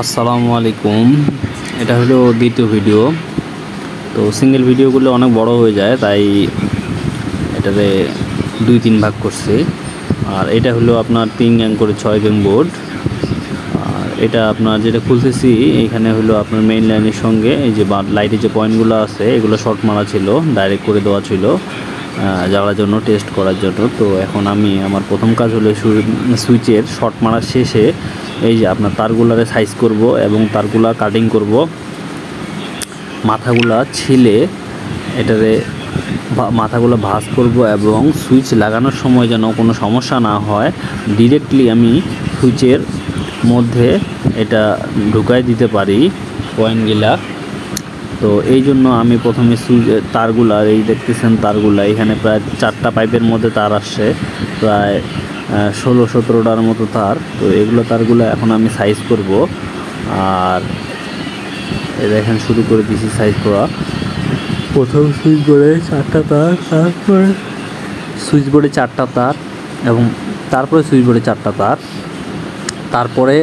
আসসালামু আলাইকুম। এটা হলো দ্বিতীয় ভিডিও। তো সিঙ্গেল ভিডিওগুলো অনেক বড় হয়ে যায়, তাই এটাতে 2-3 ভাগ করছি। আর এটা হলো আপনার 3 গ্যাং করে 6 গ্যাং বোর্ড। আর এটা আপনার যেটা খুলতেছি এইখানে হলো আপনার মেইন লাইনের সঙ্গে এই যে লাইটের যে পয়েন্টগুলো আছে এগুলো শর্ট মারা ছিল, ডাইরেক্ট করে দেওয়া ছিল জ্বালার জন্য, টেস্ট করার জন্য। তো এখন আমি আমার প্রথম কাজ হলো সুইচের শর্ট মারার শেষে এই যে আপনার তারগুলারে সাইজ করব এবং তারগুলা কাটিং করব, মাথাগুলা ছিলে এটারে মাথাগুলো ভাঁজ করব এবং সুইচ লাগানোর সময় যেন কোনো সমস্যা না হয়, ডিরেক্টলি আমি সুইচের মধ্যে এটা ঢুকাই দিতে পারি পয়েন্টগুলা। তো এই জন্য আমি প্রথমে সুইচের তারগুলা, এই দেখতেছেন তারগুলা, এখানে প্রায় 4টা পাইপের মধ্যে তার আসছে, প্রায় 16-17টার মতো তার। তো এগুলো তারগুলো এখন আমি সাইজ করব। আর দেখেন শুরু করে দিছি সাইজ করা। প্রথম সুইচ বোর্ডে 4টা তার, তারপরে সুইচ বোর্ডে 4টা তার এবং তারপরে সুইচ বোর্ডে 4টা তার। তারপরে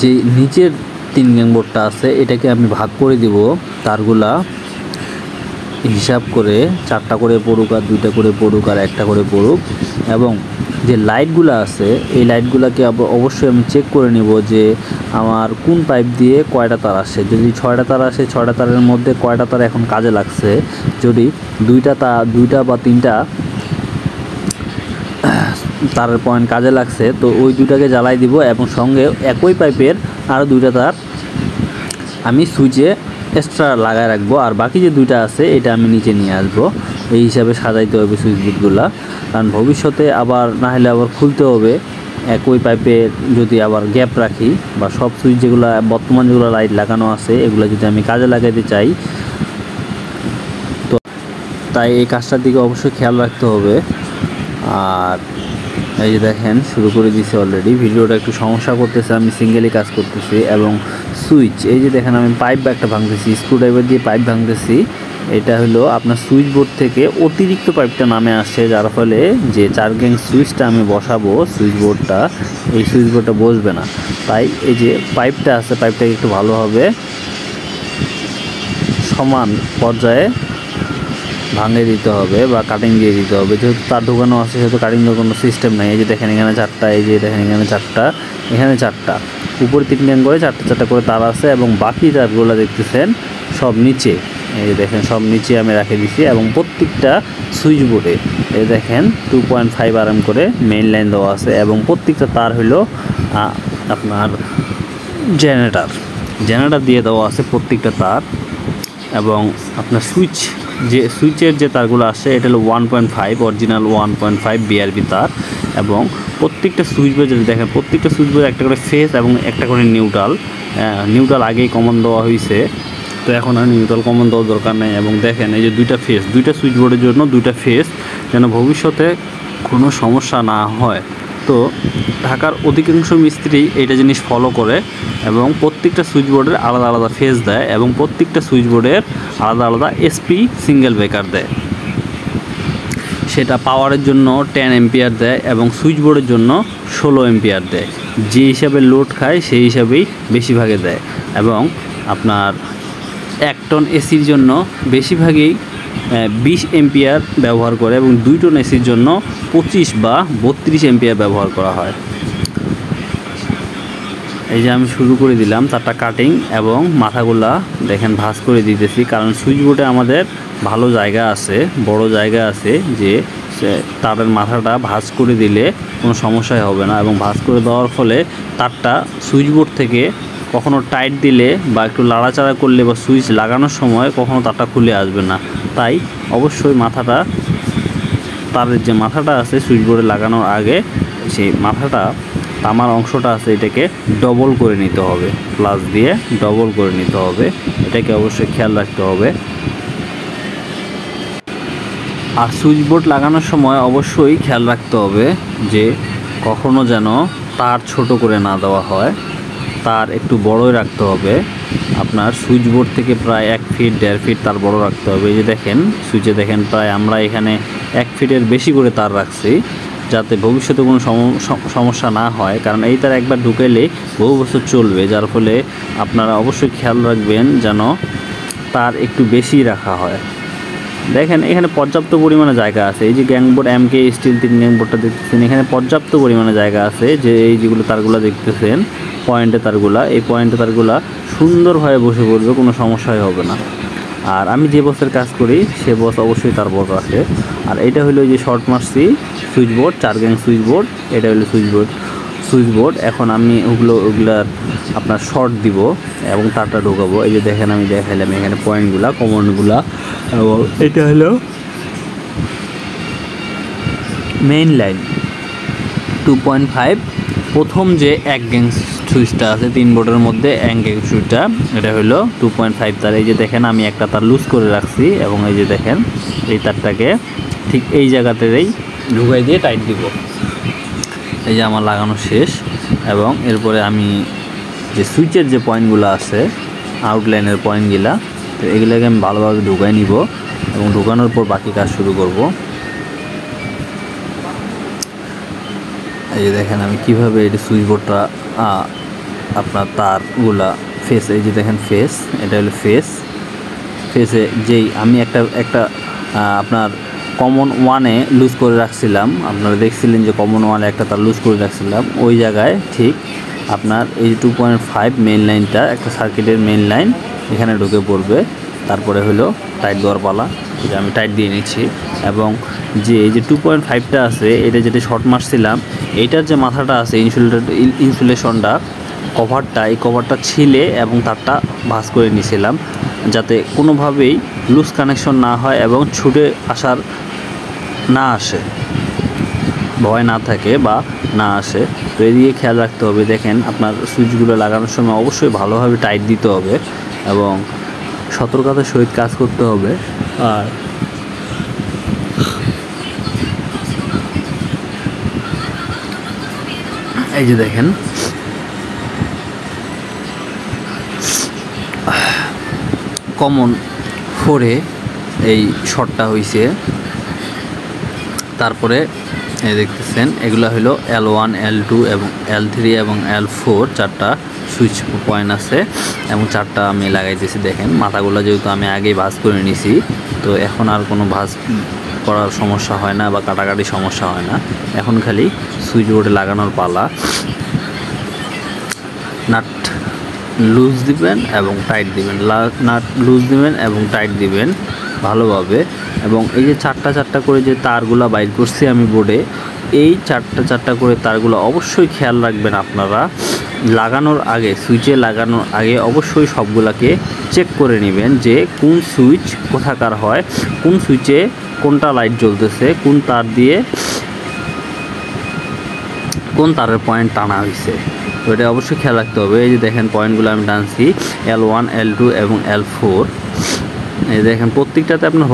যে নিচের 3 গ্যাং বোর্ডটা আছে এটাকে আমি ভাগ করে দিব, তারগুলা হিসাব করে 4টা করে পড়ুক আর 2টা করে পড়ুক আর 1টা করে পড়ুক। এবং যে লাইটগুলো আছে এই লাইটগুলোকে অবশ্যই আমি চেক করে নিব যে আমার কোন পাইপ দিয়ে কয়টা তার আসে। যদি 6টা তার আসে, 6টা তারের মধ্যে কয়টা তার এখন কাজে লাগছে। যদি 2টা বা 3টা তারের পয়েন্ট কাজে লাগছে, তো ওই 2টাকে জ্বালাই দিব এবং সঙ্গে একই পাইপের আরও 2টা তার আমি সুইচে এক্সট্রা লাগায় রাখবো। আর বাকি যে 2টা আছে এটা আমি নিচে নিয়ে আসবো। এই হিসাবে সাজাইতে হবে সুইচ বোর্ডগুলো, কারণ ভবিষ্যতে আবার না হলে আবার খুলতে হবে। একই পাইপে যদি আবার গ্যাপ রাখি বা সব সুইচ যেগুলো বর্তমান যেগুলো লাইট লাগানো আছে এগুলো যদি আমি কাজে লাগাইতে চাই, তো তাই এই কাজটার দিকে অবশ্যই খেয়াল রাখতে হবে। আর এই যে দেখেন শুরু করে দিয়েছি অলরেডি। ভিডিওটা একটু সমস্যা করতেছে, আমি সিঙ্গেলি কাজ করতেছি। এবং সুইচ, এই যে দেখেন আমি পাইপ একটা ভাঙতেছি, স্ক্রুড্রাইভার দিয়ে পাইপ ভাঙতেছি। এটা হলো আপনার সুইচ বোর্ড থেকে অতিরিক্ত পাইপটা নামে আসে, যার ফলে যে 4 গ্যাং সুইচটা আমি বসাবো সুইচ বোর্ডটা, এই সুইচ বোর্ডটা বসবে না। তাই এই যে পাইপটা আছে পাইপটাকে একটু ভালোভাবে সমান পর্যায়ে ভাঙে দিতে হবে বা কাটিং দিয়ে দিতে হবে। যেহেতু তার ঢোকানো আছে সেহেতু কাটিং দেওয়ার কোনো সিস্টেম নেই। এই যে দেখেন এখানে 4টা, এই যে দেখেন এখানে 4টা, এখানে 4টা, উপরে 3 গ্যাং করে 4টা করে তার আছে এবং বাকি তারগুলো দেখতেছেন সব নিচে। এই যে দেখেন সব নিচে আমি রেখে দিছি এবং প্রত্যেকটা সুইচ বোর্ডে এই দেখেন 2.5 RM করে মেইন লাইন দেওয়া আছে এবং প্রত্যেকটা তার হলো আপনার জেনারেটর দিয়ে দেওয়া আছে প্রত্যেকটা তার। এবং আপনার সুইচের যে তারগুলো আসে এটা হলো 1.5 অরিজিনাল 1.5 BRB তার। এবং প্রত্যেকটা সুইচ বোর্ড যদি দেখেন প্রত্যেকটা সুইচ বোর্ড একটা করে ফেস এবং একটা করে নিউট্রাল আগেই কমন দেওয়া হয়েছে, তো এখন আর নিউট্রাল কমন দেওয়ার দরকার নেই। এবং দেখেন এই যে 2টা ফেস, 2টা সুইচ বোর্ডের জন্য 2টা ফেস, যেন ভবিষ্যতে কোনো সমস্যা না হয়। তো ঢাকার অধিকাংশ মিস্ত্রি এইটা জিনিস ফলো করে এবং প্রত্যেকটা সুইচ বোর্ডের আলাদা আলাদা ফেজ দেয় এবং প্রত্যেকটা সুইচ বোর্ডের আলাদা আলাদা SP সিঙ্গেল ব্রেকার দেয়। সেটা পাওয়ারের জন্য 10 অ্যাম্পিয়ার দেয় এবং সুইচ বোর্ডের জন্য 16 অ্যাম্পিয়ার দেয়। যে হিসাবে লোড খায় সেই হিসাবেই বেশিরভাগে দেয়। এবং আপনার 1 টন এসির জন্য বেশিরভাগই 20 অ্যাম্পিয়ার ব্যবহার করে এবং 2 টন এসির জন্য 25 বা 32 অ্যাম্পিয়ার ব্যবহার করা হয়। এই যে আমি শুরু করে দিলাম তারটা কাটিং এবং মাথাগুলা দেখেন ভাঁজ করে দিতেছি, কারণ সুইচ বোর্ডে আমাদের ভালো জায়গা আছে, বড় জায়গা আছে, যে তারের মাথাটা ভাঁজ করে দিলে কোনো সমস্যাই হবে না। এবং ভাঁজ করে দেওয়ার ফলে তারটা সুইচ বোর্ড থেকে কখনো টাইট দিলে বা একটু লাড়াচাড়া করলে বা সুইচ লাগানোর সময় কখনো তারটা খুলে আসবে না। তাই অবশ্যই তারের যে মাথাটা আছে সুইচ বোর্ডে লাগানোর আগে সেই মাথাটা তামার অংশটা আছে এটাকে ডবল করে নিতে হবে, প্লাস দিয়ে ডবল করে নিতে হবে। এটাকে অবশ্যই খেয়াল রাখতে হবে। আর সুইচ বোর্ড লাগানোর সময় অবশ্যই খেয়াল রাখতে হবে যে কখনো যেন তার ছোট করে না দেওয়া হয়, তার একটু বড়ই রাখতে হবে। আপনার সুইচ বোর্ড থেকে প্রায় 1 ফিট 1.5 ফিট তার বড় রাখতে হবে। এই যে দেখেন সুইচে দেখেন প্রায় আমরা এখানে 1 ফিটের বেশি করে তার রাখছি। যাতে ভবিষ্যতে কোনো সমস্যা না হয়, কারণ এই তার একবার ঢুকাইলে বহু বছর চলবে। যার ফলে আপনারা অবশ্যই খেয়াল রাখবেন যেন তার একটু বেশি রাখা হয়। দেখেন এখানে পর্যাপ্ত পরিমাণে জায়গা আছে। এই যে গ্যাংবোর্ড MK স্টিল 3 গ্যাংবোর্ডটা দেখতেছেন, এখানে পর্যাপ্ত পরিমাণে জায়গা আছে। যে এই যেগুলো তারগুলো দেখতেছেন পয়েন্টে তারগুলা, এই পয়েন্টে তারগুলা সুন্দরভাবে বসে পড়বে, কোনো সমস্যাই হবে না। আর আমি যে বসের কাজ করি সে বস অবশ্যই তার বস রাখে। আর এটা হলো যে শর্ট মারছি switch board, 4 gang switch board, এটা হলো সুইচ বোর্ড। এখন আমি ওগুলার আপনার শর্ট দিব এবং তারটা ঢোকাবো। এই যে দেখেন আমি দেখাইলাম এখানে পয়েন্টগুলা, কমনগুলা। এবং এটা হলো মেইন লাইন 2.5। প্রথম যে 1 গ্যাং সুইচটা আছে 3 বোর্ডের মধ্যে 1 গ্যাং সুইচটা, এটা হলো 2.5 তার। এই যে দেখেন আমি একটা তার লুজ করে রাখছি এবং এই যে দেখেন এই তারটাকে ঠিক এই জায়গাতেই ঢুকাই দিয়ে টাইট দিব। এই যে আমার লাগানো শেষ। এবং এরপরে আমি যে সুইচের যে পয়েন্টগুলো আছে আউটলাইনের পয়েন্টগুলা, তো এগুলোকে আমি ভালোভাবে ঢুকাই নিব এবং ঢুকানোর পর বাকি কাজ শুরু করব। এই যে দেখেন আমি কিভাবে এই সুইচ বোর্ডটা আপনার তারগুলা ফেস, এই যে দেখেন ফেস, এটা হলো ফেসে যেই আমি একটা আপনার কমন 1-এ লুজ করে রাখছিলাম, আপনারা দেখছিলেন যে কমন 1-এ একটা তার লুজ করে রাখছিলাম, ওই জায়গায় ঠিক আপনার এই 2.5 মেইন লাইনটা, একটা সার্কিটের মেইন লাইন এখানে ঢুকে পড়বে। তারপরে হলো টাইট দেওয়ার পালা, এটা আমি টাইট দিয়ে নিচ্ছি। এবং যে এই যে 2.5টা আছে, এটা যেটা শর্ট মারছিলাম, এইটার যে মাথাটা আছে ইনসুলেশনটা কভারটা, এই কভারটা ছিলে এবং তারটা ভাঁজ করে নিয়েছিলাম যাতে কোনোভাবেই লুজ কানেকশন না হয় এবং ছুটে আসার না আসে, ভয় না থাকে বা না আসে। তো এদিকে খেয়াল রাখতে হবে। দেখেন আপনার সুইচগুলো লাগানোর সময় অবশ্যই ভালোভাবে টাইট দিতে হবে এবং সতর্কতার সহিত কাজ করতে হবে। আর এই যে দেখেন কমন 4-এ এই শর্টটা হয়েছে। তারপরে এই দেখতেছেন এগুলো হলো L1, L2 এবং L3 এবং L4 4টা সুইচ পয়েন্ট আছে এবং 4টা আমি লাগাইতেছি। দেখেন মাথাগুলো যেহেতু আমি আগেই ভাঁজ করে নিছি, তো এখন আর কোনো ভাঁজ করার সমস্যা হয় না বা কাটাকাটি সমস্যা হয় না। এখন খালি সুইচ বোর্ডে লাগানোর পালা। নাট লুজ দিবেন এবং টাইট দিবেন, নাট লুজ দিবেন এবং টাইট দিবেন ভালোভাবে। এবং এই যে 4টা করে যে তারগুলা বাইর করছি আমি বোর্ডে, এই 4টা করে তারগুলো অবশ্যই খেয়াল রাখবেন আপনারা। লাগানোর আগে, সুইচে লাগানোর আগে অবশ্যই সবগুলাকে চেক করে নেবেন যে কোন সুইচ কোথাকার হয়, কোন সুইচে কোনটা লাইট জ্বলতেছে, কোন তার দিয়ে কোন তারের পয়েন্ট টানা হয়েছে, তো এটা অবশ্যই খেয়াল রাখতে হবে। এই যে দেখেন পয়েন্টগুলো আমি টানছি L1, L2 এবং L4। এই দেখেন প্রত্যেকটাতে আপনার